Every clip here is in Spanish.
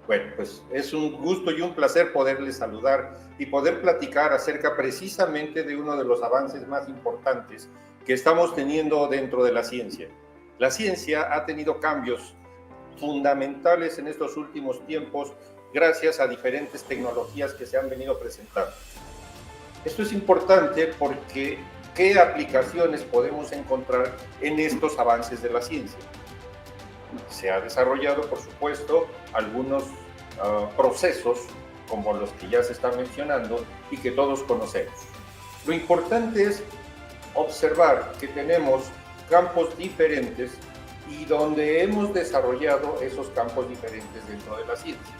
Bueno, pues es un gusto y un placer poderles saludar y poder platicar acerca precisamente de uno de los avances más importantes que estamos teniendo dentro de la ciencia. La ciencia ha tenido cambios fundamentales en estos últimos tiempos gracias a diferentes tecnologías que se han venido presentando. Esto es importante porque ¿qué aplicaciones podemos encontrar en estos avances de la ciencia? Se ha desarrollado, por supuesto, algunos procesos como los que ya se están mencionando y que todos conocemos. Lo importante es observar que tenemos campos diferentes y donde hemos desarrollado esos campos diferentes dentro de la ciencia.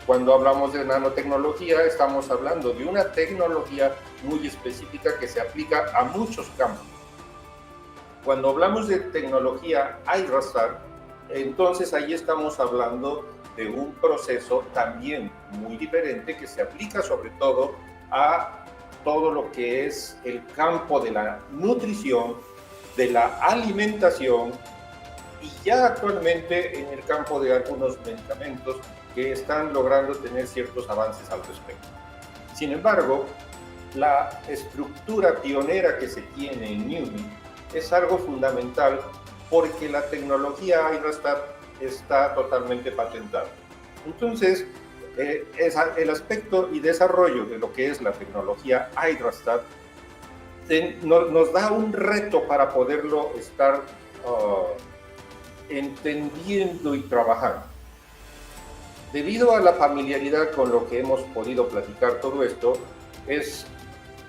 Cuando hablamos de nanotecnología, estamos hablando de una tecnología muy específica que se aplica a muchos campos. Cuando hablamos de tecnología IRASAT, entonces ahí estamos hablando de un proceso también muy diferente que se aplica sobre todo a todo lo que es el campo de la nutrición, de la alimentación y ya actualmente en el campo de algunos medicamentos que están logrando tener ciertos avances al respecto. Sin embargo, la estructura pionera que se tiene en NUMMI es algo fundamental porque la tecnología IRASAT está totalmente patentada. Entonces, el aspecto y desarrollo de lo que es la tecnología IRASAT nos da un reto para poderlo estar entendiendo y trabajando. Debido a la familiaridad con lo que hemos podido platicar todo esto, es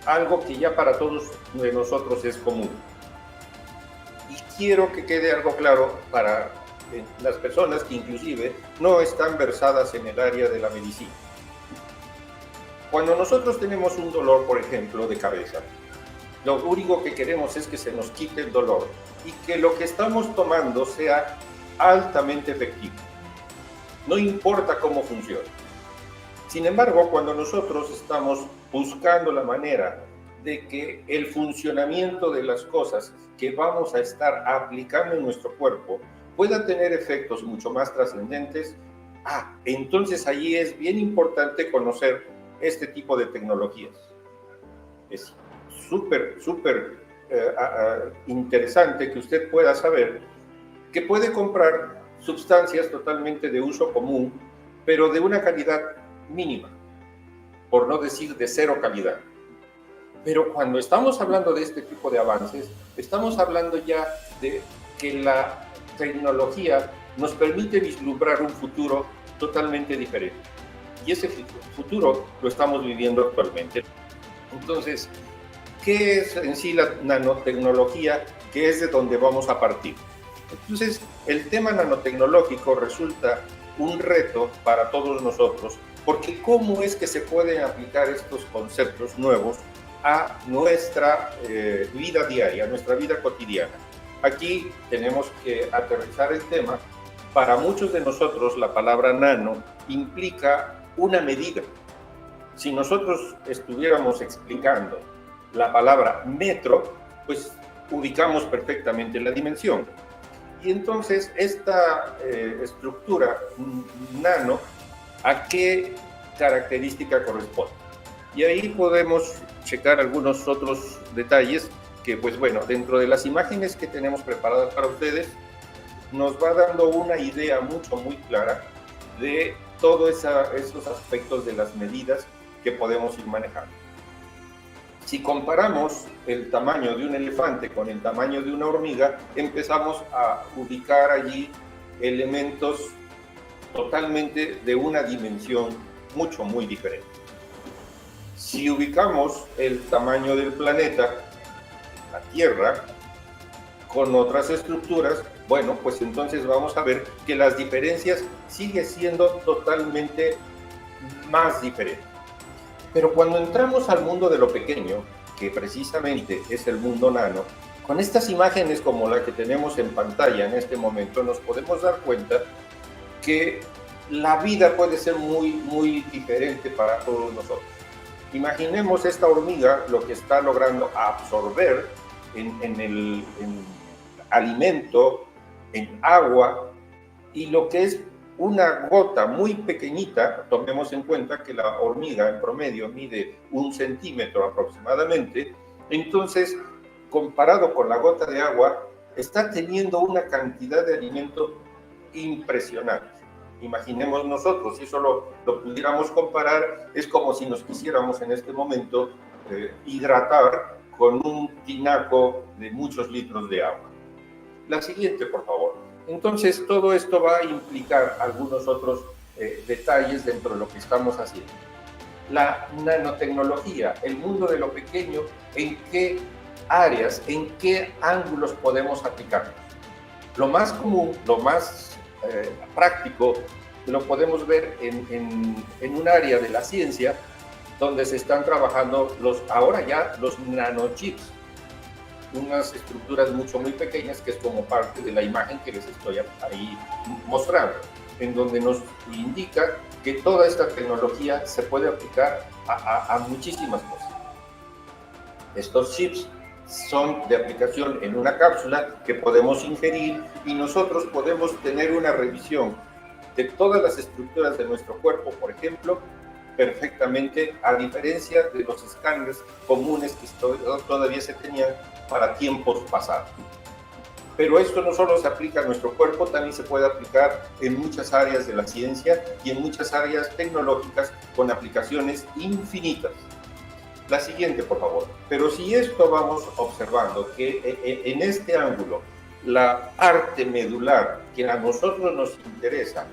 algo que ya para todos de nosotros es común. Y quiero que quede algo claro para las personas que inclusive no están versadas en el área de la medicina. Cuando nosotros tenemos un dolor, por ejemplo, de cabeza, lo único que queremos es que se nos quite el dolor y que lo que estamos tomando sea altamente efectivo. No importa cómo funcione. Sin embargo, cuando nosotros estamos buscando la manera de que el funcionamiento de las cosas que vamos a estar aplicando en nuestro cuerpo pueda tener efectos mucho más trascendentes, entonces allí es bien importante conocer este tipo de tecnologías. Es súper interesante que usted pueda saber que puede comprar sustancias totalmente de uso común, pero de una calidad mínima, por no decir de cero calidad. Pero cuando estamos hablando de este tipo de avances, estamos hablando ya de que la tecnología nos permite vislumbrar un futuro totalmente diferente. Y ese futuro lo estamos viviendo actualmente. Entonces, ¿qué es en sí la nanotecnología? ¿Qué es de donde vamos a partir? Entonces, el tema nanotecnológico resulta un reto para todos nosotros, porque ¿cómo es que se pueden aplicar estos conceptos nuevos a nuestra vida diaria, a nuestra vida cotidiana? Aquí tenemos que aterrizar el tema. Para muchos de nosotros la palabra nano implica una medida. Si nosotros estuviéramos explicando la palabra metro, pues ubicamos perfectamente la dimensión. Y entonces esta estructura nano, ¿a qué característica corresponde? Y ahí podemos checar algunos otros detalles que, pues bueno, dentro de las imágenes que tenemos preparadas para ustedes, nos va dando una idea muy clara de todos esos aspectos de las medidas que podemos ir manejando. Si comparamos el tamaño de un elefante con el tamaño de una hormiga, empezamos a ubicar allí elementos totalmente de una dimensión muy diferente. Si ubicamos el tamaño del planeta, la Tierra, con otras estructuras, bueno, pues entonces vamos a ver que las diferencias siguen siendo totalmente más diferentes. Pero cuando entramos al mundo de lo pequeño, que precisamente es el mundo nano, con estas imágenes como la que tenemos en pantalla en este momento, nos podemos dar cuenta que la vida puede ser muy diferente para todos nosotros. Imaginemos esta hormiga lo que está logrando absorber en alimento, en agua, y lo que es una gota muy pequeñita, tomemos en cuenta que la hormiga en promedio mide 1 centímetro aproximadamente, entonces, comparado con la gota de agua, está teniendo una cantidad de alimento impresionante. Imaginemos nosotros, si eso lo pudiéramos comparar, es como si nos quisiéramos en este momento hidratar con un tinaco de muchos litros de agua. La siguiente, por favor. Entonces, todo esto va a implicar algunos otros detalles dentro de lo que estamos haciendo. La nanotecnología, el mundo de lo pequeño, ¿en qué áreas, en qué ángulos podemos aplicarlo? Lo más común, lo más práctico, lo podemos ver en un área de la ciencia donde se están trabajando ahora ya los nanochips, unas estructuras muy pequeñas, que es como parte de la imagen que les estoy ahí mostrando, en donde nos indica que toda esta tecnología se puede aplicar a muchísimas cosas. Estos chips son de aplicación en una cápsula que podemos ingerir y nosotros podemos tener una revisión de todas las estructuras de nuestro cuerpo, por ejemplo, perfectamente, a diferencia de los escáneres comunes que todavía se tenían para tiempos pasados. Pero esto no solo se aplica a nuestro cuerpo, también se puede aplicar en muchas áreas de la ciencia y en muchas áreas tecnológicas con aplicaciones infinitas. La siguiente, por favor. Pero si esto vamos observando que en este ángulo, la parte medular que a nosotros nos interesa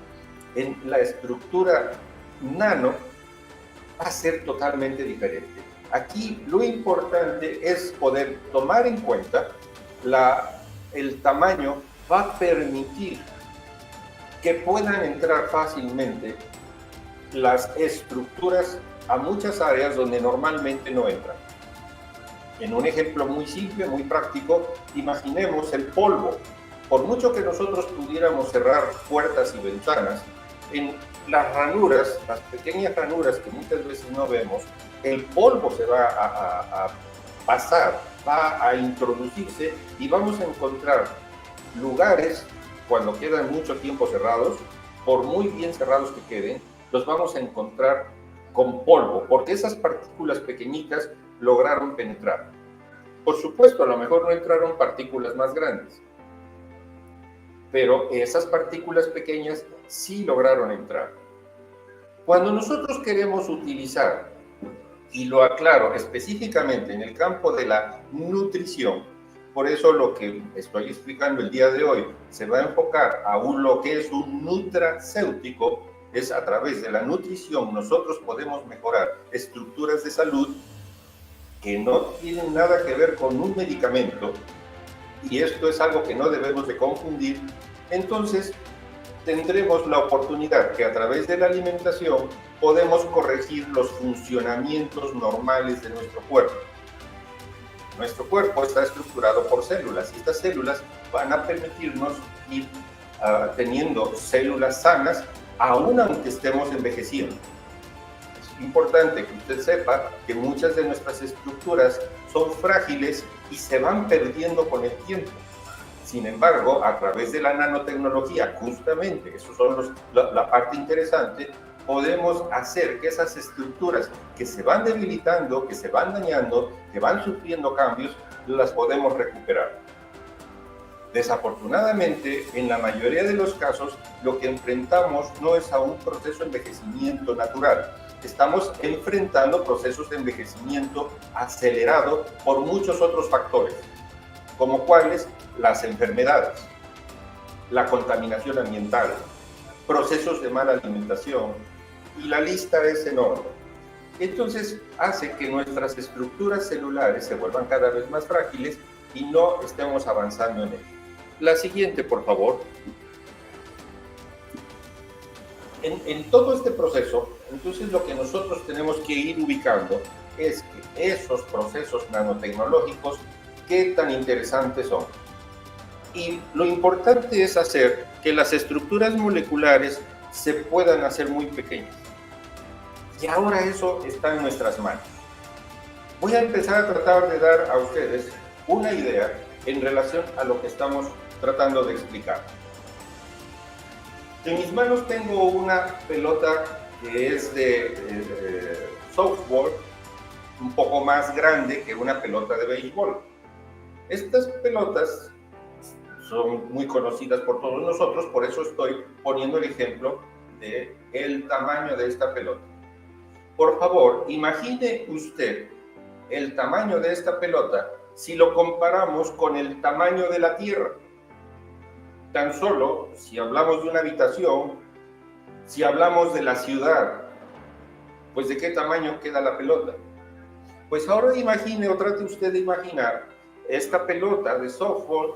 en la estructura nano va a ser totalmente diferente. Aquí lo importante es poder tomar en cuenta el tamaño va a permitir que puedan entrar fácilmente las estructuras a muchas áreas donde normalmente no entran. En un ejemplo muy simple, muy práctico, imaginemos el polvo. Por mucho que nosotros pudiéramos cerrar puertas y ventanas, en las ranuras, las pequeñas ranuras que muchas veces no vemos, el polvo se va a pasar, va a introducirse y vamos a encontrar lugares, cuando quedan mucho tiempo cerrados, por muy bien cerrados que queden, los vamos a encontrar con polvo, porque esas partículas pequeñitas lograron penetrar. Por supuesto, a lo mejor no entraron partículas más grandes, pero esas partículas pequeñas sí lograron entrar. Cuando nosotros queremos utilizar, y lo aclaro específicamente en el campo de la nutrición, por eso lo que estoy explicando el día de hoy se va a enfocar a lo que es un nutracéutico, es a través de la nutrición nosotros podemos mejorar estructuras de salud que no tienen nada que ver con un medicamento, y esto es algo que no debemos de confundir. Entonces tendremos la oportunidad que a través de la alimentación podemos corregir los funcionamientos normales de nuestro cuerpo. Nuestro cuerpo está estructurado por células y estas células van a permitirnos ir teniendo células sanas aún aunque estemos envejeciendo. Es importante que usted sepa que muchas de nuestras estructuras son frágiles y se van perdiendo con el tiempo. Sin embargo, a través de la nanotecnología, justamente, eso son la parte interesante, podemos hacer que esas estructuras que se van debilitando, que se van dañando, que van sufriendo cambios, las podemos recuperar. Desafortunadamente, en la mayoría de los casos, lo que enfrentamos no es a un proceso de envejecimiento natural. Estamos enfrentando procesos de envejecimiento acelerado por muchos otros factores, como cuáles: las enfermedades, la contaminación ambiental, procesos de mala alimentación, y la lista es enorme. Entonces hace que nuestras estructuras celulares se vuelvan cada vez más frágiles y no estemos avanzando en ello. La siguiente, por favor. En todo este proceso, entonces lo que nosotros tenemos que ir ubicando es que esos procesos nanotecnológicos, qué tan interesantes son. Y lo importante es hacer que las estructuras moleculares se puedan hacer muy pequeñas. Y ahora eso está en nuestras manos. Voy a empezar a tratar de dar a ustedes una idea en relación a lo que estamos tratando de explicar. En mis manos tengo una pelota que es de softball, un poco más grande que una pelota de béisbol. Estas pelotas son muy conocidas por todos nosotros, por eso estoy poniendo el ejemplo de el tamaño de esta pelota. Por favor, imagine usted el tamaño de esta pelota si lo comparamos con el tamaño de la Tierra. Tan solo si hablamos de una habitación, si hablamos de la ciudad, pues ¿de qué tamaño queda la pelota? Pues ahora imagine o trate usted de imaginar esta pelota de softball,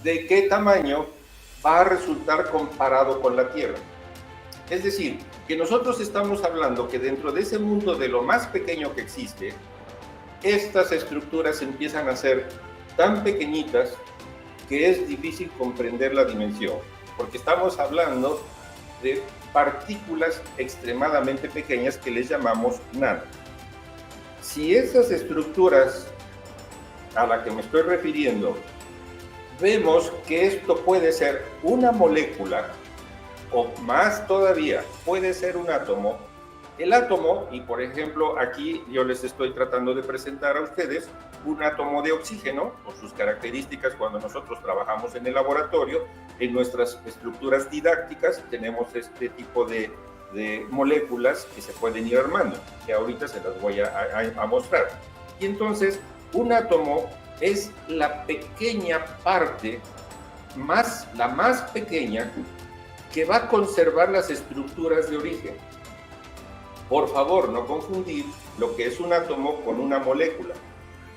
¿de qué tamaño va a resultar comparado con la Tierra? Es decir, que nosotros estamos hablando que dentro de ese mundo de lo más pequeño que existe, estas estructuras empiezan a ser tan pequeñitas que es difícil comprender la dimensión, porque estamos hablando de partículas extremadamente pequeñas que les llamamos nano. Si esas estructuras a las que me estoy refiriendo, vemos que esto puede ser una molécula, o más todavía, puede ser un átomo. El átomo, y por ejemplo aquí yo les estoy tratando de presentar a ustedes un átomo de oxígeno, por sus características cuando nosotros trabajamos en el laboratorio, en nuestras estructuras didácticas tenemos este tipo de moléculas que se pueden ir armando, que ahorita se las voy a mostrar. Y entonces, un átomo es la pequeña parte, la más pequeña, que va a conservar las estructuras de origen. Por favor, no confundir lo que es un átomo con una molécula.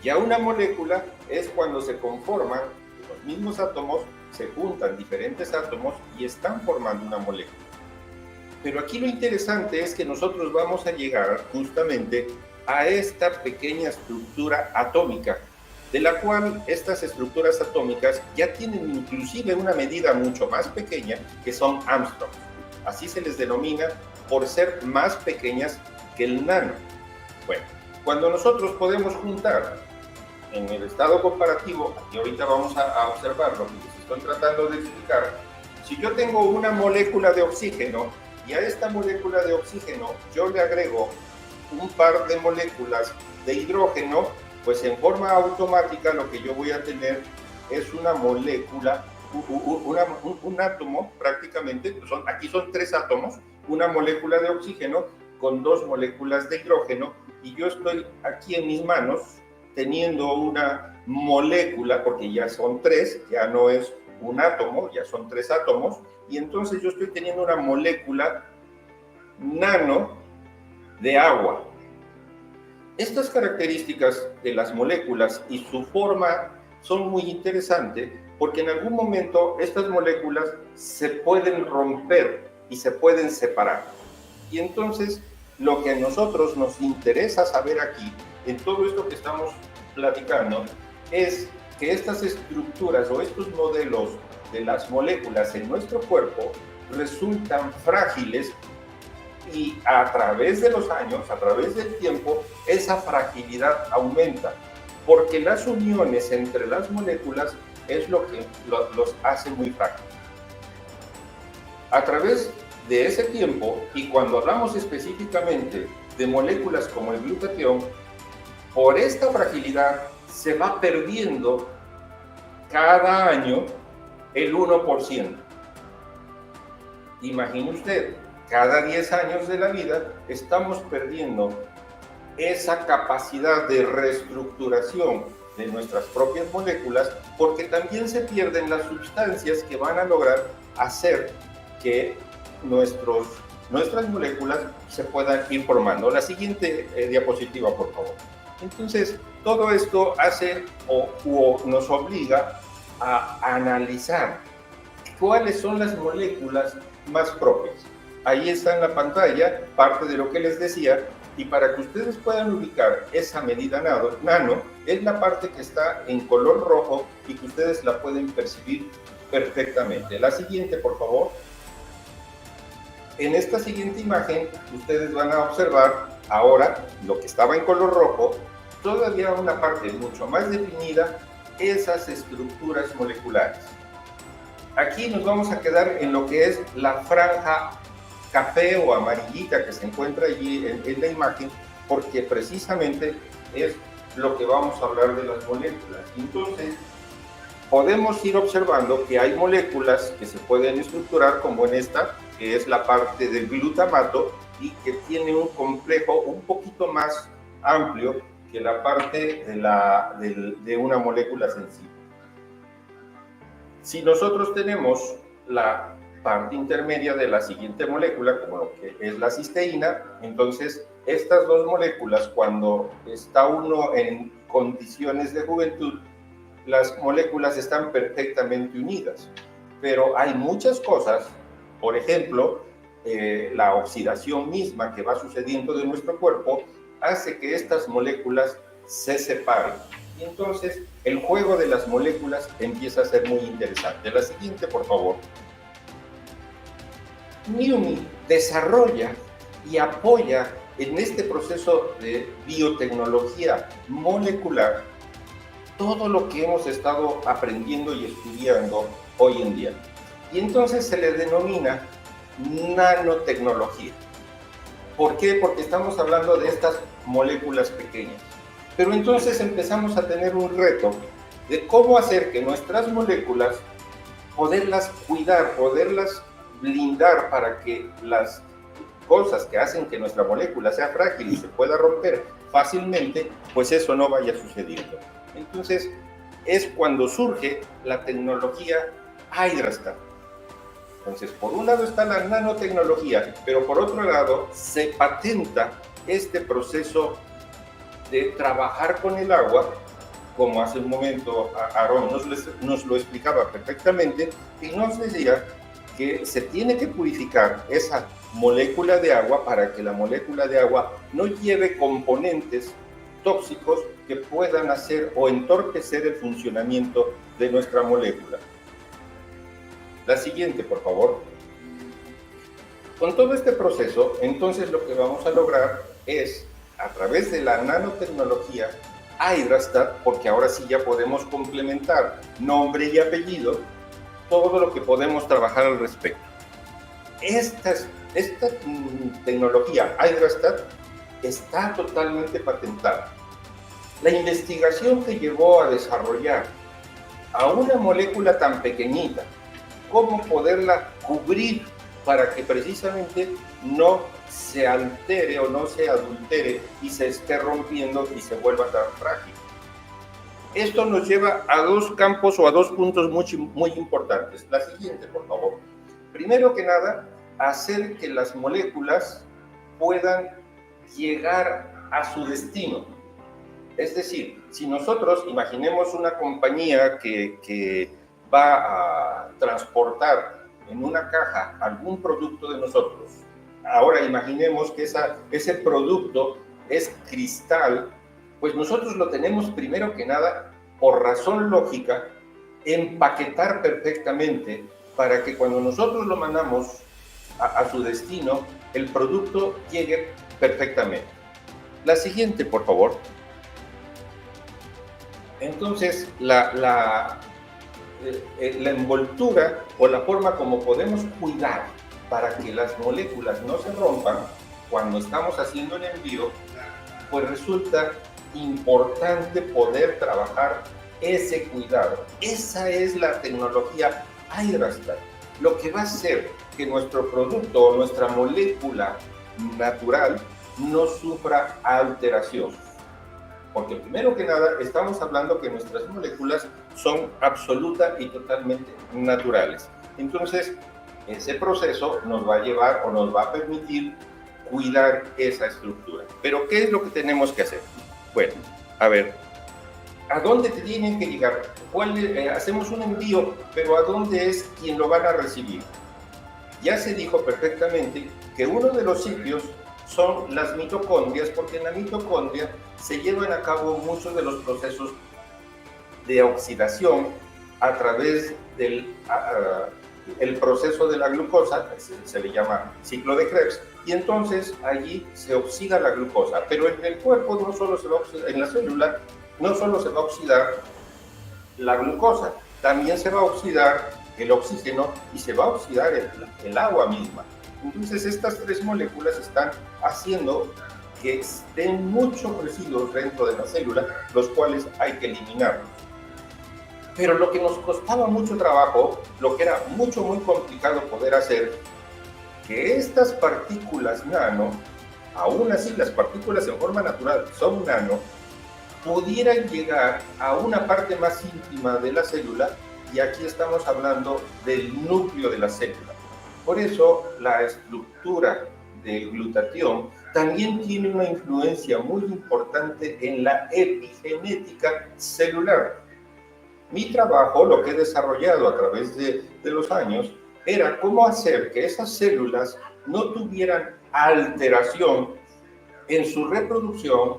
Ya una molécula es cuando se conforman los mismos átomos, se juntan diferentes átomos y están formando una molécula. Pero aquí lo interesante es que nosotros vamos a llegar justamente a esta pequeña estructura atómica, de la cual estas estructuras atómicas ya tienen inclusive una medida mucho más pequeña, que son Armstrong. Así se les denomina por ser más pequeñas que el nano. Bueno, cuando nosotros podemos juntar en el estado comparativo, y ahorita vamos a observar lo que les estoy tratando de explicar, si yo tengo una molécula de oxígeno y a esta molécula de oxígeno yo le agrego un par de moléculas de hidrógeno, pues en forma automática lo que yo voy a tener es una molécula, un átomo prácticamente, aquí son 3 átomos, una molécula de oxígeno con 2 moléculas de hidrógeno, y yo estoy aquí en mis manos teniendo una molécula, porque ya son 3, ya no es un átomo, ya son 3 átomos, y entonces yo estoy teniendo una molécula nano de agua. Estas características de las moléculas y su forma son muy interesantes porque en algún momento estas moléculas se pueden romper y se pueden separar. Y entonces lo que a nosotros nos interesa saber aquí, en todo esto que estamos platicando, es que estas estructuras o estos modelos de las moléculas en nuestro cuerpo resultan frágiles, y a través de los años, a través del tiempo, esa fragilidad aumenta, porque las uniones entre las moléculas es lo que los hace muy frágiles. A través de ese tiempo, y cuando hablamos específicamente de moléculas como el glutatión, por esta fragilidad se va perdiendo cada año el 1%. Imagine usted, cada 10 años de la vida estamos perdiendo esa capacidad de reestructuración de nuestras propias moléculas, porque también se pierden las sustancias que van a lograr hacer que nuestras moléculas se puedan ir formando. La siguiente diapositiva, por favor. Entonces, todo esto hace o nos obliga a analizar cuáles son las moléculas más propias. Ahí está en la pantalla parte de lo que les decía, y para que ustedes puedan ubicar esa medida nano, es la parte que está en color rojo y que ustedes la pueden percibir perfectamente. La siguiente, por favor. En esta siguiente imagen, ustedes van a observar ahora lo que estaba en color rojo, todavía una parte mucho más definida, esas estructuras moleculares. Aquí nos vamos a quedar en lo que es la franja café o amarillita que se encuentra allí en la imagen, porque precisamente es lo que vamos a hablar de las moléculas. Entonces, podemos ir observando que hay moléculas que se pueden estructurar como en esta, que es la parte del glutamato y que tiene un complejo un poquito más amplio que la parte de una molécula sensible. Si nosotros tenemos la parte intermedia de la siguiente molécula, como lo que es la cisteína, entonces estas dos moléculas, cuando está uno en condiciones de juventud, las moléculas están perfectamente unidas, pero hay muchas cosas, por ejemplo, la oxidación misma que va sucediendo de nuestro cuerpo hace que estas moléculas se separen. Y entonces el juego de las moléculas empieza a ser muy interesante. La siguiente, por favor. NIUMI desarrolla y apoya en este proceso de biotecnología molecular todo lo que hemos estado aprendiendo y estudiando hoy en día. Y entonces se le denomina nanotecnología. ¿Por qué? Porque estamos hablando de estas moléculas pequeñas. Pero entonces empezamos a tener un reto de cómo hacer que nuestras moléculas, poderlas cuidar, poderlas blindar para que las cosas que hacen que nuestra molécula sea frágil y se pueda romper fácilmente, pues eso no vaya sucediendo. Entonces, es cuando surge la tecnología Hydrastat. Entonces, por un lado está la nanotecnología, pero por otro lado se patenta este proceso de trabajar con el agua, como hace un momento Aarón nos lo explicaba perfectamente, y nos decía que se tiene que purificar esa molécula de agua para que la molécula de agua no lleve componentes tóxicos que puedan hacer o entorpecer el funcionamiento de nuestra molécula. La siguiente, por favor. Con todo este proceso, entonces lo que vamos a lograr es, a través de la nanotecnología, Hydrastat, porque ahora sí ya podemos complementar nombre y apellido, todo lo que podemos trabajar al respecto. Esta tecnología Hydrastat está totalmente patentada. La investigación que llevó a desarrollar a una molécula tan pequeñita, cómo poderla cubrir para que precisamente no se altere o no se adultere y se esté rompiendo y se vuelva tan frágil. Esto nos lleva a dos campos o a dos puntos muy importantes. La siguiente, por favor. Primero que nada, hacer que las moléculas puedan llegar a su destino. Es decir, si nosotros imaginemos una compañía que va a transportar en una caja algún producto de nosotros, ahora imaginemos que ese producto es cristal, pues nosotros lo tenemos primero que nada, por razón lógica, empaquetar perfectamente para que cuando nosotros lo mandamos a su destino, el producto llegue perfectamente. La siguiente, por favor. Entonces, la envoltura o la forma como podemos cuidar para que las moléculas no se rompan cuando estamos haciendo el envío, pues resulta importante poder trabajar ese cuidado. Esa es la tecnología Hydrastat, lo que va a hacer que nuestro producto o nuestra molécula natural no sufra alteraciones. Porque primero que nada estamos hablando que nuestras moléculas son absoluta y totalmente naturales. Entonces, ese proceso nos va a llevar o nos va a permitir cuidar esa estructura. Pero, ¿qué es lo que tenemos que hacer? Bueno, a ver, ¿a dónde tienen que llegar? Hacemos un envío, pero ¿a dónde es quien lo van a recibir? Ya se dijo perfectamente que uno de los sitios son las mitocondrias, porque en la mitocondria se llevan a cabo muchos de los procesos de oxidación a través del el proceso de la glucosa, se le llama ciclo de Krebs, y entonces allí se oxida la glucosa, pero en el cuerpo no solo se va a oxidar, en la célula no solo se va a oxidar la glucosa, también se va a oxidar el oxígeno y se va a oxidar el agua misma. Entonces estas tres moléculas están haciendo que estén muchos residuos dentro de la célula, los cuales hay que eliminarlos. Pero lo que nos costaba mucho trabajo, lo que era muy complicado poder hacer, que estas partículas nano, aún así las partículas en forma natural son nano, pudieran llegar a una parte más íntima de la célula, y aquí estamos hablando del núcleo de la célula. Por eso la estructura del glutatión también tiene una influencia muy importante en la epigenética celular. Mi trabajo, lo que he desarrollado a través de los años, era cómo hacer que esas células no tuvieran alteración en su reproducción,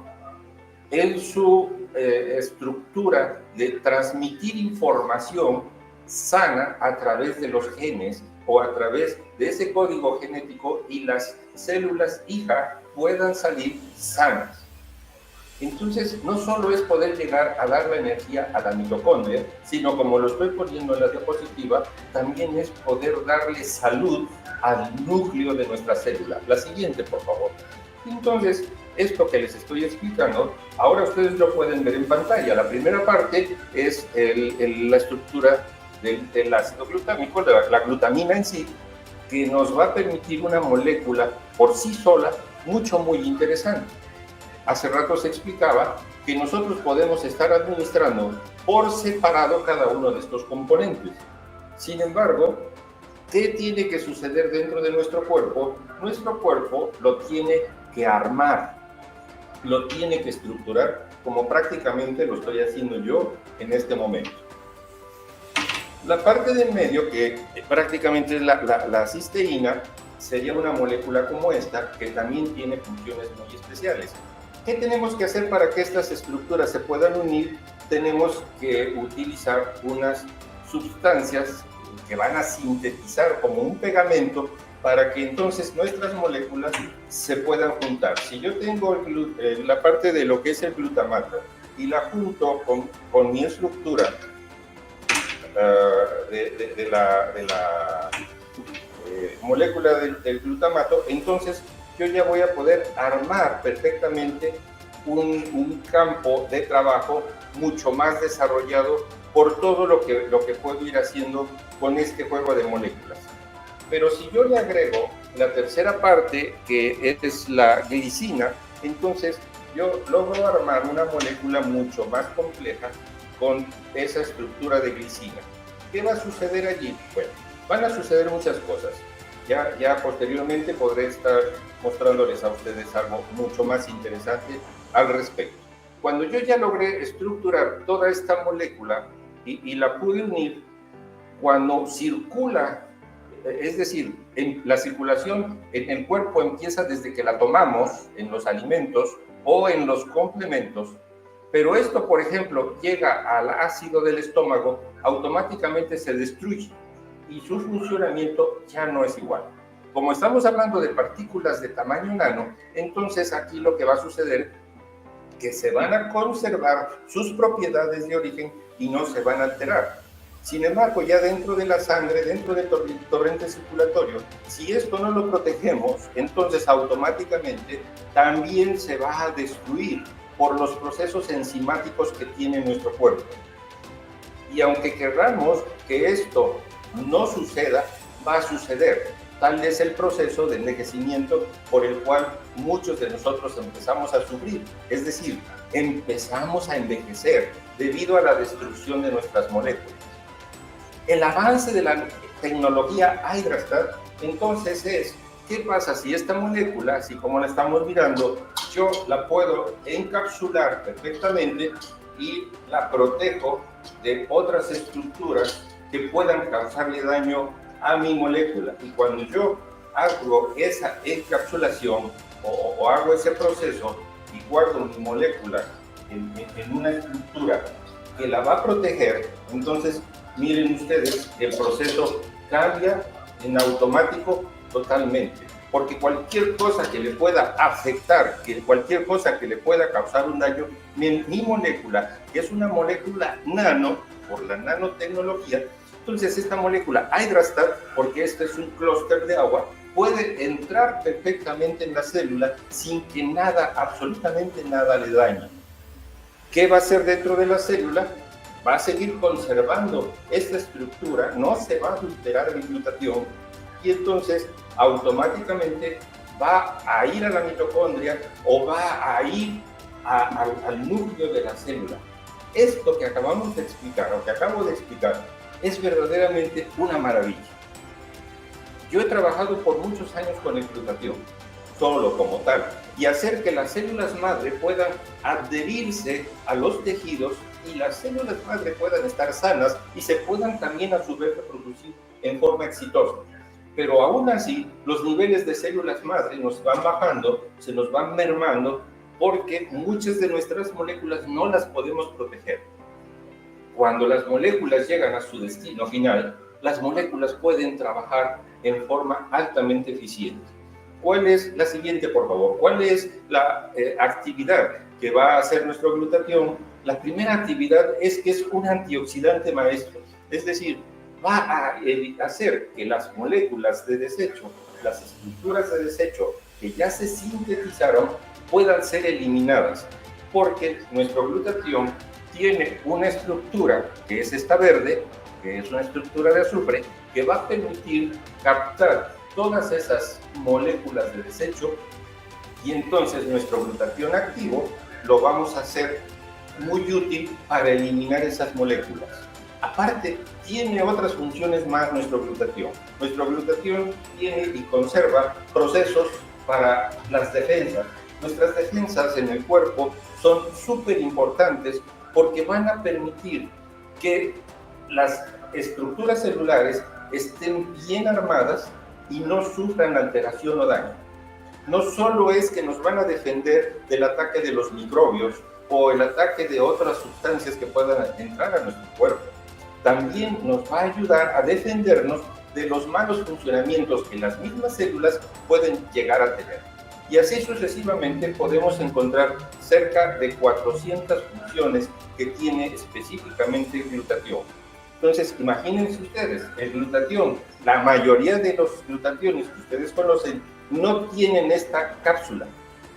en su estructura de transmitir información sana a través de los genes o a través de ese código genético, y las células hija puedan salir sanas. Entonces, no solo es poder llegar a dar la energía a la mitocondria, sino, como lo estoy poniendo en la diapositiva, también es poder darle salud al núcleo de nuestra célula. La siguiente, por favor. Entonces, esto que les estoy explicando, ahora ustedes lo pueden ver en pantalla. La primera parte es la estructura del ácido glutámico, la glutamina en sí, que nos va a permitir una molécula por sí sola muy interesante. Hace rato se explicaba que nosotros podemos estar administrando por separado cada uno de estos componentes. Sin embargo, ¿qué tiene que suceder dentro de nuestro cuerpo? Nuestro cuerpo lo tiene que armar, lo tiene que estructurar, como prácticamente lo estoy haciendo yo en este momento. La parte del medio, que prácticamente es la cisteína, sería una molécula como esta, que también tiene funciones muy especiales. ¿Qué tenemos que hacer para que estas estructuras se puedan unir? Tenemos que utilizar unas sustancias que van a sintetizar como un pegamento para que entonces nuestras moléculas se puedan juntar. Si yo tengo la parte de lo que es el glutamato y la junto con mi estructura de la molécula del glutamato, entonces yo ya voy a poder armar perfectamente un campo de trabajo mucho más desarrollado por todo lo que puedo ir haciendo con este juego de moléculas. Pero si yo le agrego la tercera parte, que es la glicina, entonces yo logro armar una molécula mucho más compleja con esa estructura de glicina. ¿Qué va a suceder allí? Bueno, van a suceder muchas cosas. Ya posteriormente podré estar mostrándoles a ustedes algo mucho más interesante al respecto. Cuando yo ya logré estructurar toda esta molécula y la pude unir, cuando circula, es decir, la circulación en el cuerpo empieza desde que la tomamos en los alimentos o en los complementos, pero esto, por ejemplo, llega al ácido del estómago, automáticamente se destruye y su funcionamiento ya no es igual. Como estamos hablando de partículas de tamaño nano, entonces aquí lo que va a suceder es que se van a conservar sus propiedades de origen y no se van a alterar. Sin embargo, ya dentro de la sangre, dentro del torrente circulatorio, si esto no lo protegemos, entonces automáticamente también se va a destruir por los procesos enzimáticos que tiene nuestro cuerpo. Y aunque querramos que esto no suceda, va a suceder. Tal es el proceso de envejecimiento por el cual muchos de nosotros empezamos a sufrir. Es decir, empezamos a envejecer debido a la destrucción de nuestras moléculas. El avance de la tecnología Hydrastat, entonces, es ¿qué pasa si esta molécula, así como la estamos mirando, yo la puedo encapsular perfectamente y la protejo de otras estructuras que puedan causarle daño a mi molécula? Y cuando yo hago esa encapsulación o hago ese proceso y guardo mi molécula en una estructura que la va a proteger, entonces miren ustedes, el proceso cambia en automático totalmente, porque cualquier cosa que le pueda afectar, cualquier cosa que le pueda causar un daño, mi molécula, que es una molécula nano, por la nanotecnología, Entonces esta molécula Hydrastat, porque este es un clúster de agua, puede entrar perfectamente en la célula sin que nada, absolutamente nada le dañe. ¿Qué va a hacer dentro de la célula? Va a seguir conservando esta estructura, no se va a adulterar el glutatión y entonces automáticamente va a ir a la mitocondria o va a ir al núcleo de la célula. Esto que acabamos de explicar, o que acabo de explicar, es verdaderamente una maravilla. Yo he trabajado por muchos años con el glutatión, solo como tal, y hacer que las células madre puedan adherirse a los tejidos y las células madre puedan estar sanas y se puedan también a su vez reproducir en forma exitosa. Pero aún así, los niveles de células madre nos van bajando, se nos van mermando, porque muchas de nuestras moléculas no las podemos proteger. Cuando las moléculas llegan a su destino final, las moléculas pueden trabajar en forma altamente eficiente. ¿Cuál es la siguiente, por favor? ¿Cuál es la actividad que va a hacer nuestro glutatión? La primera actividad es que es un antioxidante maestro, es decir, va a hacer que las moléculas de desecho, las estructuras de desecho que ya se sintetizaron, puedan ser eliminadas, porque nuestro glutatión tiene una estructura, que es esta verde, que es una estructura de azufre, que va a permitir captar todas esas moléculas de desecho y entonces nuestro glutatión activo lo vamos a hacer muy útil para eliminar esas moléculas. Aparte, tiene otras funciones más nuestro glutatión. Nuestro glutatión tiene y conserva procesos para las defensas. Nuestras defensas en el cuerpo son súper importantes porque van a permitir que las estructuras celulares estén bien armadas y no sufran alteración o daño. No solo es que nos van a defender del ataque de los microbios o el ataque de otras sustancias que puedan entrar a nuestro cuerpo, también nos va a ayudar a defendernos de los malos funcionamientos que las mismas células pueden llegar a tener. Y así sucesivamente podemos encontrar cerca de 400 funciones que tiene específicamente el glutatión. Entonces, imagínense ustedes, el glutatión, la mayoría de los glutationes que ustedes conocen no tienen esta cápsula.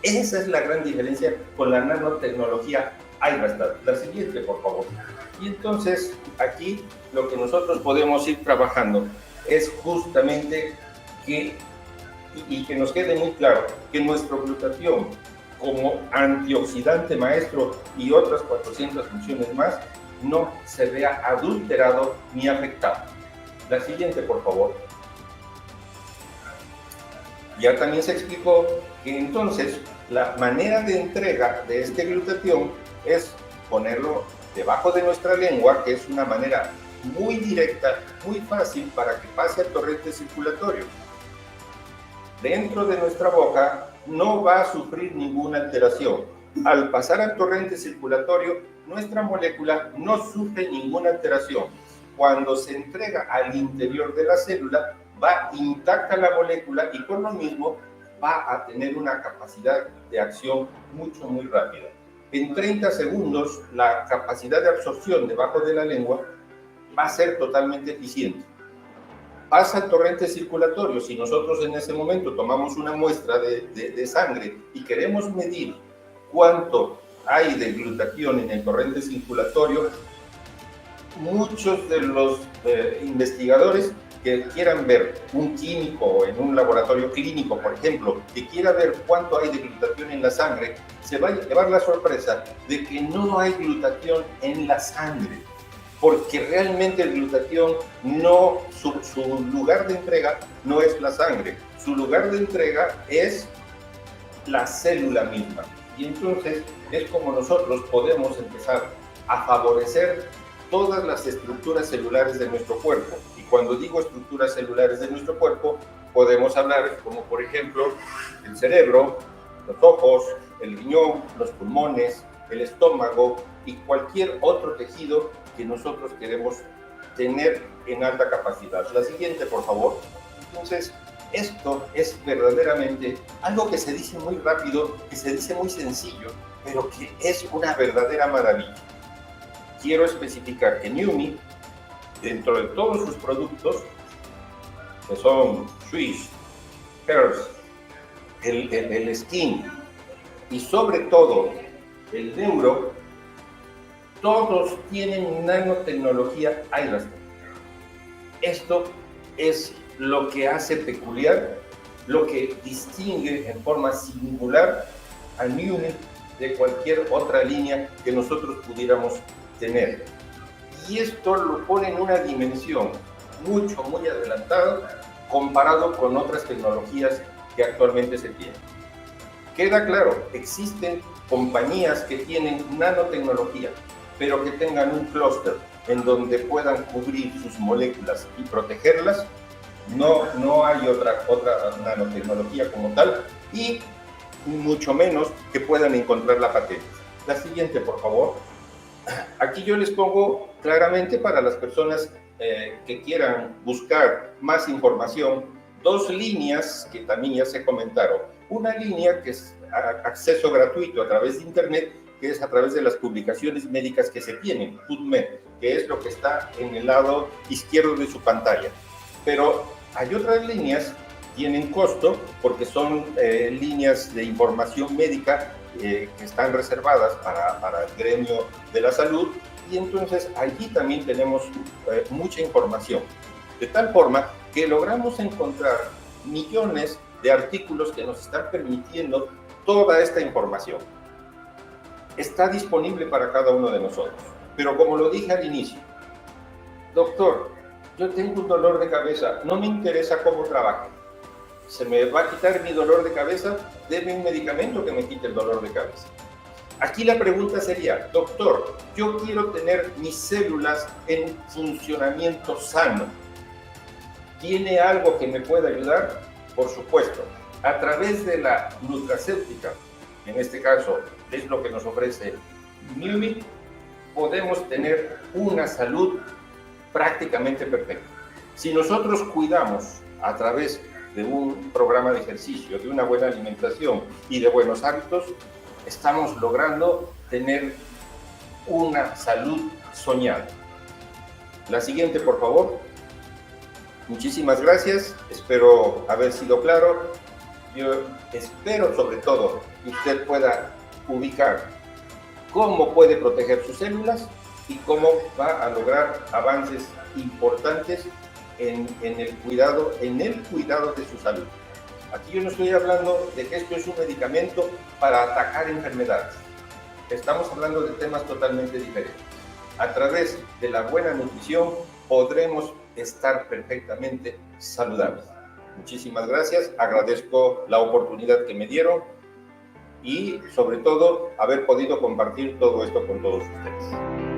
Esa es la gran diferencia con la nanotecnología Hydrastat. La siguiente, por favor. Y entonces, aquí lo que nosotros podemos ir trabajando es justamente que nos quede muy claro que nuestro glutatión, como antioxidante maestro y otras 400 funciones más, no se vea adulterado ni afectado. La siguiente, por favor. Ya también se explicó que entonces la manera de entrega de este glutatión es ponerlo debajo de nuestra lengua, que es una manera muy directa, muy fácil para que pase al torrente circulatorio. Dentro de nuestra boca no va a sufrir ninguna alteración. Al pasar al torrente circulatorio, nuestra molécula no sufre ninguna alteración. Cuando se entrega al interior de la célula, va intacta la molécula y por lo mismo va a tener una capacidad de acción muy rápida. En 30 segundos, la capacidad de absorción debajo de la lengua va a ser totalmente eficiente. Pasa al torrente circulatorio. Si nosotros en ese momento tomamos una muestra de sangre y queremos medir cuánto hay de glutatión en el torrente circulatorio, muchos de los investigadores que quieran ver un químico en un laboratorio clínico, por ejemplo, que quiera ver cuánto hay de glutatión en la sangre, se va a llevar la sorpresa de que no hay glutatión en la sangre, porque realmente el glutatión no, su lugar de entrega no es la sangre, su lugar de entrega es la célula misma. Y entonces es como nosotros podemos empezar a favorecer todas las estructuras celulares de nuestro cuerpo. Y cuando digo estructuras celulares de nuestro cuerpo, podemos hablar como por ejemplo el cerebro, los ojos, el riñón, los pulmones, el estómago y cualquier otro tejido que nosotros queremos tener en alta capacidad. La siguiente, por favor. Entonces, esto es verdaderamente algo que se dice muy rápido, que se dice muy sencillo, pero que es una verdadera maravilla. Quiero especificar que NUMMI dentro de todos sus productos, que son Swiss, Herbs, el Skin y sobre todo el Neuro, todos tienen nanotecnología Iraston. Esto es lo que hace peculiar, lo que distingue en forma singular a Newman de cualquier otra línea que nosotros pudiéramos tener. Y esto lo pone en una dimensión muy adelantada comparado con otras tecnologías que actualmente se tienen. Queda claro, existen compañías que tienen nanotecnología, pero que tengan un clúster en donde puedan cubrir sus moléculas y protegerlas. No hay otra nanotecnología como tal, y mucho menos que puedan encontrar la patente. La siguiente, por favor. Aquí yo les pongo claramente para las personas que quieran buscar más información, dos líneas que también ya se comentaron. Una línea que es acceso gratuito a través de Internet, que es a través de las publicaciones médicas que se tienen, PubMed, que es lo que está en el lado izquierdo de su pantalla. Pero hay otras líneas, tienen costo, porque son líneas de información médica que están reservadas para el gremio de la salud, y entonces allí también tenemos mucha información, de tal forma que logramos encontrar millones de artículos que nos están permitiendo toda esta información. Está disponible para cada uno de nosotros, pero como lo dije al inicio, doctor, yo tengo un dolor de cabeza, no me interesa cómo trabaje, se me va a quitar mi dolor de cabeza, deme un medicamento que me quite el dolor de cabeza. Aquí la pregunta sería, doctor, yo quiero tener mis células en funcionamiento sano. ¿Tiene algo que me pueda ayudar? Por supuesto, a través de la nutracéutica, en este caso es lo que nos ofrece Newman, podemos tener una salud prácticamente perfecta. Si nosotros cuidamos a través de un programa de ejercicio, de una buena alimentación y de buenos hábitos, estamos logrando tener una salud soñada. La siguiente, por favor. Muchísimas gracias, espero haber sido claro. Yo espero sobre todo que usted pueda ubicar cómo puede proteger sus células y cómo va a lograr avances importantes en el cuidado de su salud. Aquí yo no estoy hablando de que esto es un medicamento para atacar enfermedades. Estamos hablando de temas totalmente diferentes. A través de la buena nutrición podremos estar perfectamente saludables. Muchísimas gracias, agradezco la oportunidad que me dieron y sobre todo haber podido compartir todo esto con todos ustedes.